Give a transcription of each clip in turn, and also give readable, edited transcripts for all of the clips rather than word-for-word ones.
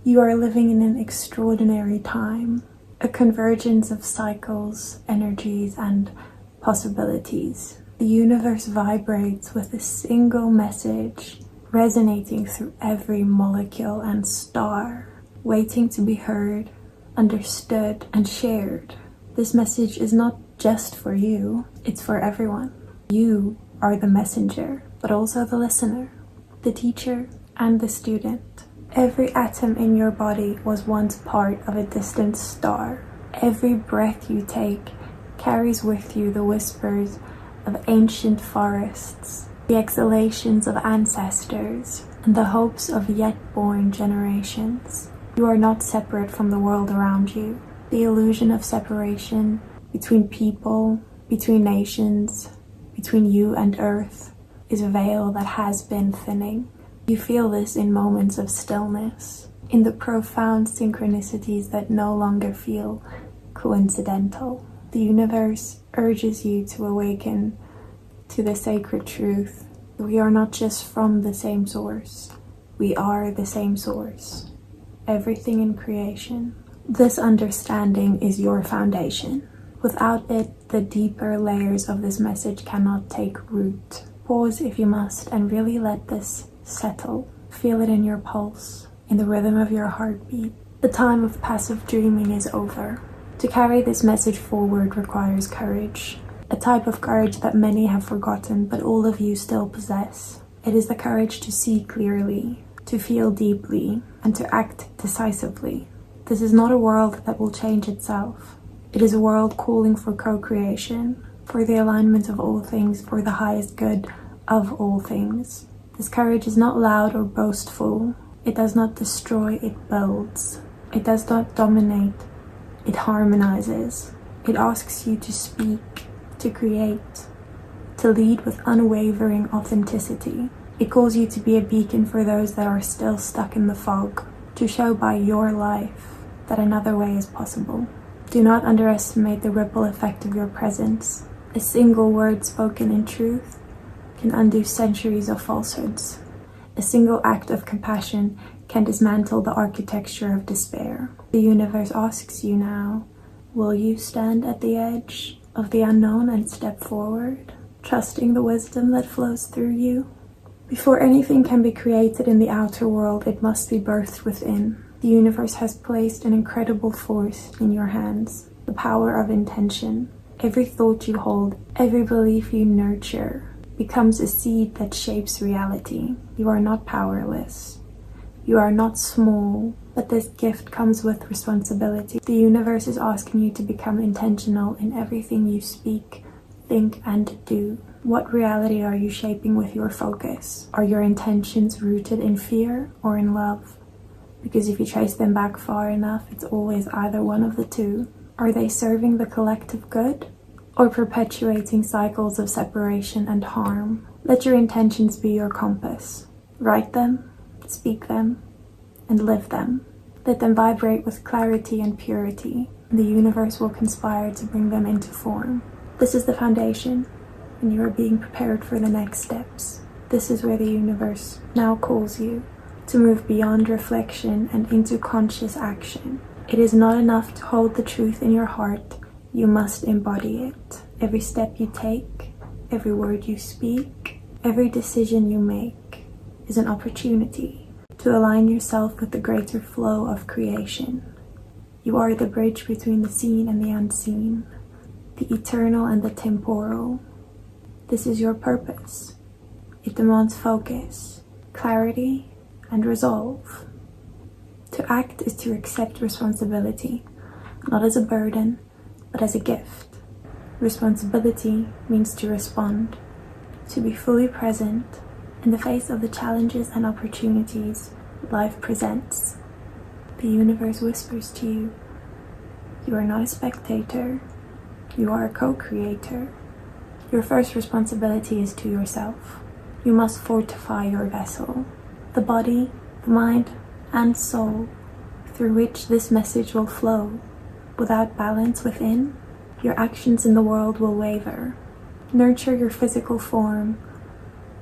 You are living in an extraordinary time, a convergence of cycles, energies, and possibilities. The universe vibrates with a single message, resonating through every molecule and star, waiting to be heard, understood, and shared. This message is not just for you, it's for everyone. You are the messenger, but also the listener, the teacher, and the student. Every atom in your body was once part of a distant star. Every breath you take carries with you the whispers of ancient forests, the exhalations of ancestors, and the hopes of yet-born generations. You are not separate from the world around you. The illusion of separation between people, between nations, between you and Earth is a veil that has been thinning. You feel this in moments of stillness, in the profound synchronicities that no longer feel coincidental. The universe urges you to awaken to the sacred truth. We are not just from the same source. We are the same source. Everything in creation. This understanding is your foundation. Without it, the deeper layers of this message cannot take root. Pause if you must and really let this settle. Feel it in your pulse, in the rhythm of your heartbeat. The time of passive dreaming is over. To carry this message forward requires courage, a type of courage that many have forgotten, but all of you still possess. It is the courage to see clearly, to feel deeply, and to act decisively. This is not a world that will change itself. It is a world calling for co-creation, for the alignment of all things, for the highest good of all things. This courage is not loud or boastful. It does not destroy, it builds. It does not dominate, it harmonizes. It asks you to speak, to create, to lead with unwavering authenticity. It calls you to be a beacon for those that are still stuck in the fog, to show by your life that another way is possible. Do not underestimate the ripple effect of your presence. A single word spoken in truth can undo centuries of falsehoods. A single act of compassion can dismantle the architecture of despair. The universe asks you now, will you stand at the edge of the unknown and step forward, trusting the wisdom that flows through you? Before anything can be created in the outer world, it must be birthed within. The universe has placed an incredible force in your hands, the power of intention. Every thought you hold, every belief you nurture, becomes a seed that shapes reality. You are not powerless. You are not small, but this gift comes with responsibility. The universe is asking you to become intentional in everything you speak, think, and do. What reality are you shaping with your focus? Are your intentions rooted in fear or in love? Because if you trace them back far enough, it's always either one of the two. Are they serving the collective good or perpetuating cycles of separation and harm? Let your intentions be your compass. Write them, speak them, and live them. Let them vibrate with clarity and purity, and the universe will conspire to bring them into form. This is the foundation, and you are being prepared for the next steps. This is where the universe now calls you to move beyond reflection and into conscious action. It is not enough to hold the truth in your heart. You must embody it. Every step you take, every word you speak, every decision you make is an opportunity to align yourself with the greater flow of creation. You are the bridge between the seen and the unseen, the eternal and the temporal. This is your purpose. It demands focus, clarity, and resolve. To act is to accept responsibility, not as a burden, but as a gift. Responsibility means to respond, to be fully present in the face of the challenges and opportunities life presents. The universe whispers to you, you are not a spectator, you are a co-creator. Your first responsibility is to yourself. You must fortify your vessel, the body, the mind, and soul through which this message will flow. Without balance within, your actions in the world will waver. Nurture your physical form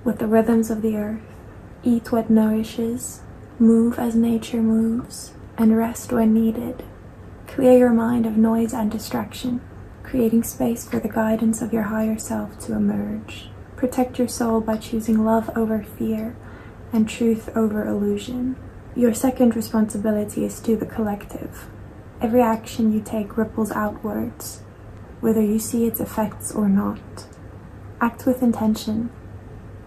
with the rhythms of the earth. Eat what nourishes, Move as nature moves, and rest when needed. Clear your mind of noise and distraction, creating space for the guidance of your higher self to emerge. Protect your soul by choosing love over fear and truth over illusion. Your second responsibility is to the collective. Every action you take ripples outwards, whether you see its effects or not. Act with intention.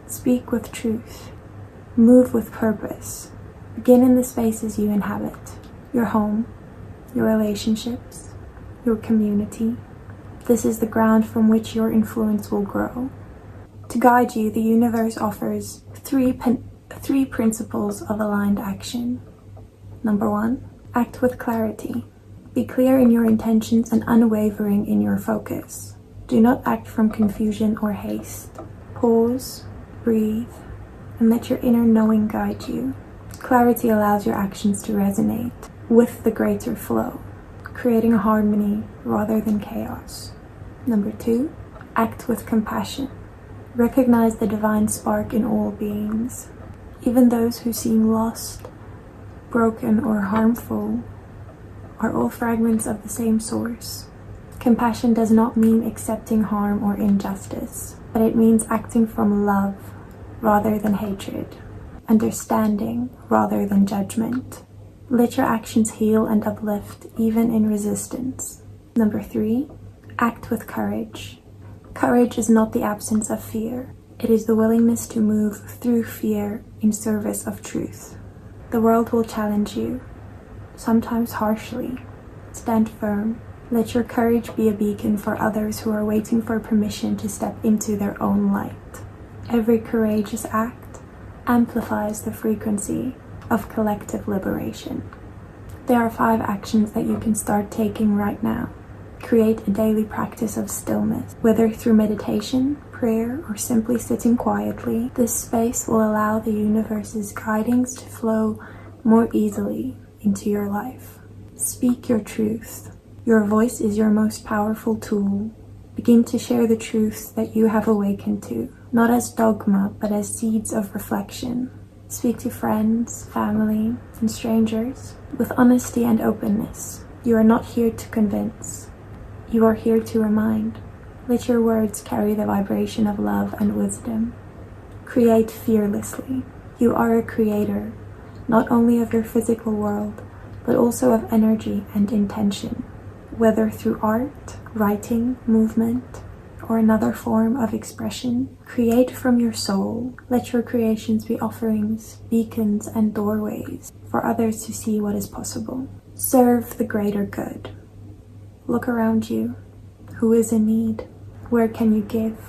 Speak with truth. Move with purpose. Begin in the spaces you inhabit. Your home, your relationships, your community. This is the ground from which your influence will grow. To guide you, the universe offers three principles of aligned action. Number 1, act with clarity. Be clear in your intentions and unwavering in your focus. Do not act from confusion or haste. Pause, breathe, and let your inner knowing guide you. Clarity allows your actions to resonate with the greater flow, creating a harmony rather than chaos. Number 2, act with compassion. Recognize the divine spark in all beings. Even those who seem lost, broken, or harmful are all fragments of the same source. Compassion does not mean accepting harm or injustice, but it means acting from love rather than hatred, understanding rather than judgment. Let your actions heal and uplift even in resistance. Number 3, act with courage. Courage is not the absence of fear. It is the willingness to move through fear in service of truth. The world will challenge you, sometimes harshly. Stand firm. Let your courage be a beacon for others who are waiting for permission to step into their own light. Every courageous act amplifies the frequency of collective liberation. There are 5 actions that you can start taking right now. Create a daily practice of stillness, whether through meditation, prayer, or simply sitting quietly. This space will allow the universe's guidings to flow more easily into your life. Speak your truth. Your voice is your most powerful tool. Begin to share the truths that you have awakened to, not as dogma, but as seeds of reflection. Speak to friends, family, and strangers with honesty and openness. You are not here to convince. You are here to remind. Let your words carry the vibration of love and wisdom. Create fearlessly. You are a creator, not only of your physical world, but also of energy and intention. Whether through art, writing, movement, or another form of expression, create from your soul. Let your creations be offerings, beacons, and doorways for others to see what is possible. Serve the greater good. Look around you. Who is in need? Where can you give?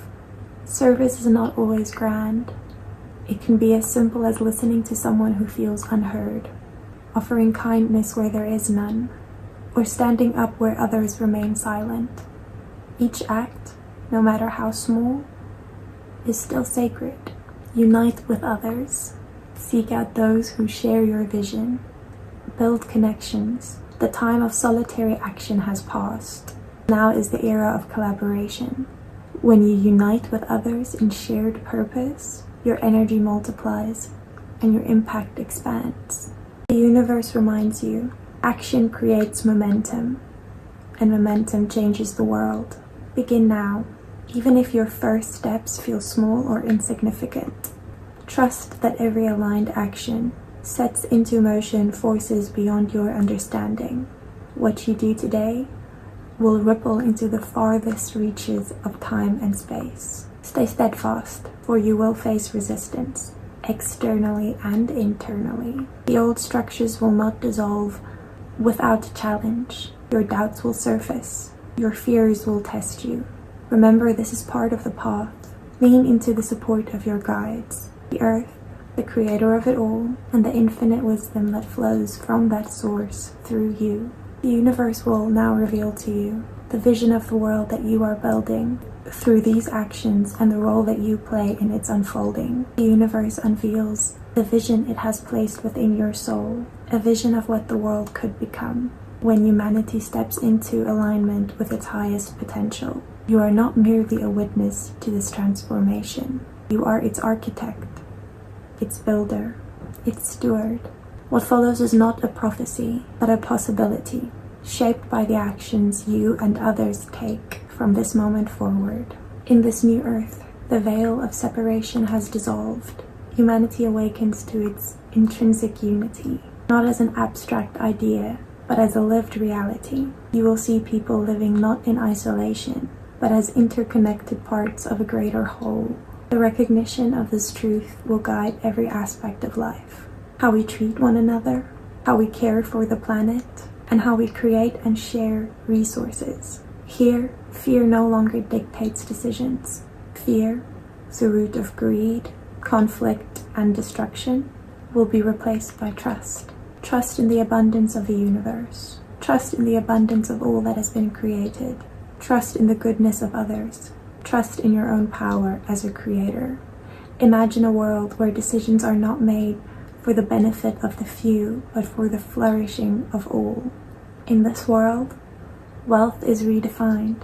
Service is not always grand. It can be as simple as listening to someone who feels unheard, offering kindness where there is none, or standing up where others remain silent. Each act, no matter how small, is still sacred. Unite with others. Seek out those who share your vision. Build connections. The time of solitary action has passed. Now is the era of collaboration. When you unite with others in shared purpose, your energy multiplies and your impact expands. The universe reminds you, action creates momentum, and momentum changes the world. Begin now, even if your first steps feel small or insignificant. Trust that every aligned action sets into motion forces beyond your understanding. What you do today will ripple into the farthest reaches of time and space. Stay steadfast, for you will face resistance, externally and internally. The old structures will not dissolve without a challenge. Your doubts will surface. Your fears will test you. Remember, this is part of the path. Lean into the support of your guides, the earth, the creator of it all, and the infinite wisdom that flows from that source through you. The universe will now reveal to you the vision of the world that you are building through these actions and the role that you play in its unfolding. The universe unveils the vision it has placed within your soul, a vision of what the world could become when humanity steps into alignment with its highest potential. You are not merely a witness to this transformation. You are its architect, its builder, its steward, What follows is not a prophecy, but a possibility, shaped by the actions you and others take from this moment forward. In this new earth, the veil of separation has dissolved. Humanity awakens to its intrinsic unity, not as an abstract idea, but as a lived reality. You will see people living not in isolation, but as interconnected parts of a greater whole. The recognition of this truth will guide every aspect of life. How we treat one another, how we care for the planet, and how we create and share resources. Here, fear no longer dictates decisions. Fear, the root of greed, conflict, and destruction, will be replaced by trust. Trust in the abundance of the universe. Trust in the abundance of all that has been created. Trust in the goodness of others. Trust in your own power as a creator. Imagine a world where decisions are not made for the benefit of the few, but for the flourishing of all. In this world, wealth is redefined,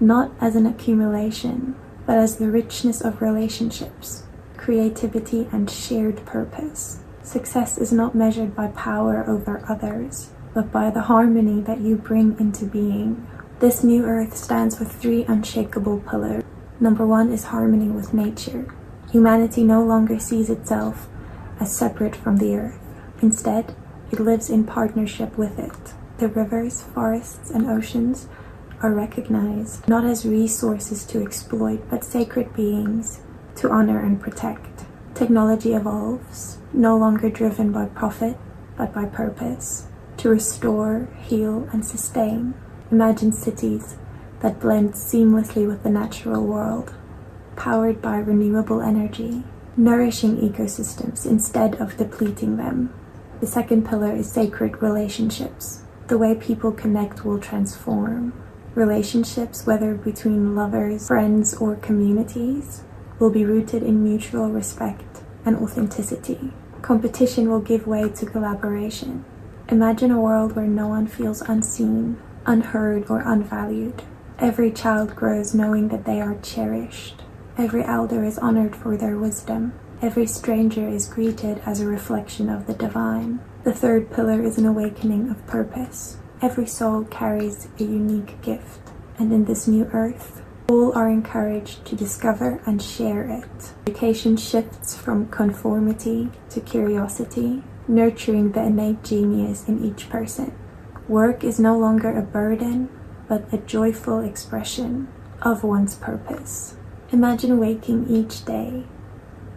not as an accumulation, but as the richness of relationships, creativity, and shared purpose. Success is not measured by power over others, but by the harmony that you bring into being. This new earth stands with 3 unshakable pillars. Number 1 is harmony with nature. Humanity no longer sees itself as separate from the earth. Instead, it lives in partnership with it. The rivers, forests, and oceans are recognized not as resources to exploit, but sacred beings to honor and protect. Technology evolves, no longer driven by profit, but by purpose, to restore, heal, and sustain. Imagine cities that blend seamlessly with the natural world, powered by renewable energy, nourishing ecosystems instead of depleting them. The second pillar is sacred relationships. The way people connect will transform. Relationships, whether between lovers, friends, or communities, will be rooted in mutual respect and authenticity. Competition will give way to collaboration. Imagine a world where no one feels unseen, unheard, or unvalued. Every child grows knowing that they are cherished. Every elder is honored for their wisdom. Every stranger is greeted as a reflection of the divine. The third pillar is an awakening of purpose. Every soul carries a unique gift, and in this new earth, all are encouraged to discover and share it. Education shifts from conformity to curiosity, nurturing the innate genius in each person. Work is no longer a burden, but a joyful expression of one's purpose. Imagine waking each day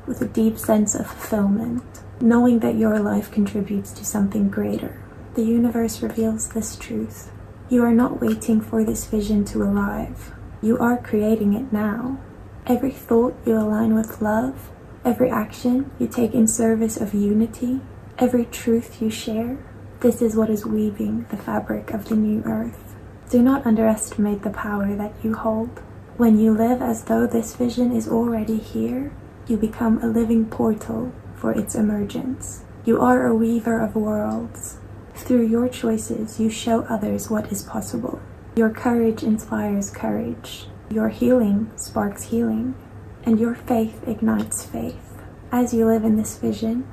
with a deep sense of fulfillment, knowing that your life contributes to something greater. The universe reveals this truth. You are not waiting for this vision to arrive. You are creating it now. Every thought you align with love, every action you take in service of unity, every truth you share, this is what is weaving the fabric of the new earth. Do not underestimate the power that you hold. When you live as though this vision is already here, you become a living portal for its emergence. You are a weaver of worlds. Through your choices, you show others what is possible. Your courage inspires courage. Your healing sparks healing. And your faith ignites faith. As you live in this vision,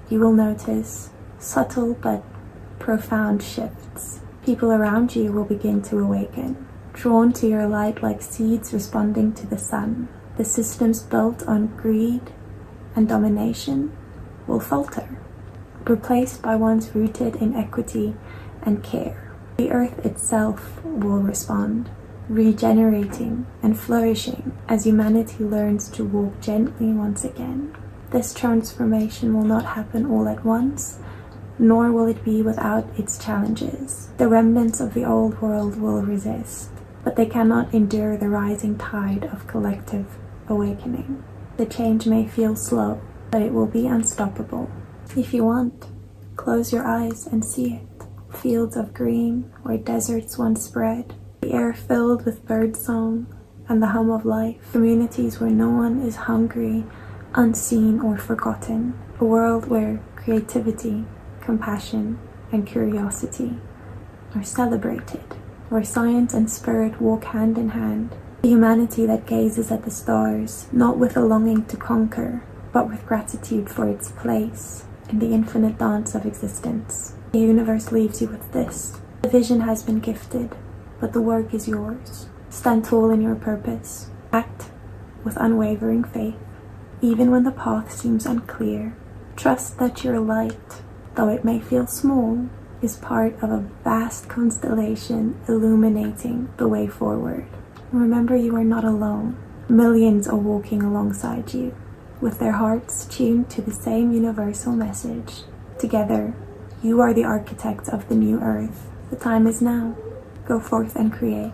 you will notice subtle but profound shifts. People around you will begin to awaken, drawn to your light like seeds responding to the sun. The systems built on greed and domination will falter, replaced by ones rooted in equity and care. The earth itself will respond, regenerating and flourishing as humanity learns to walk gently once again. This transformation will not happen all at once, nor will it be without its challenges. The remnants of the old world will resist, but they cannot endure the rising tide of collective awakening. The change may feel slow, but it will be unstoppable. If you want, close your eyes and see it. Fields of green where deserts once spread, the air filled with birdsong and the hum of life, communities where no one is hungry, unseen, or forgotten, a world where creativity, compassion, and curiosity are celebrated, where science and spirit walk hand in hand, a humanity that gazes at the stars, not with a longing to conquer, but with gratitude for its place, in the infinite dance of existence. The universe leaves you with this. The vision has been gifted, but the work is yours. Stand tall in your purpose. Act with unwavering faith, even when the path seems unclear. Trust that your light, though it may feel small, is part of a vast constellation illuminating the way forward. Remember, you are not alone. Millions are walking alongside you, with their hearts tuned to the same universal message. Together, you are the architect of the new earth. The time is now. Go forth and create.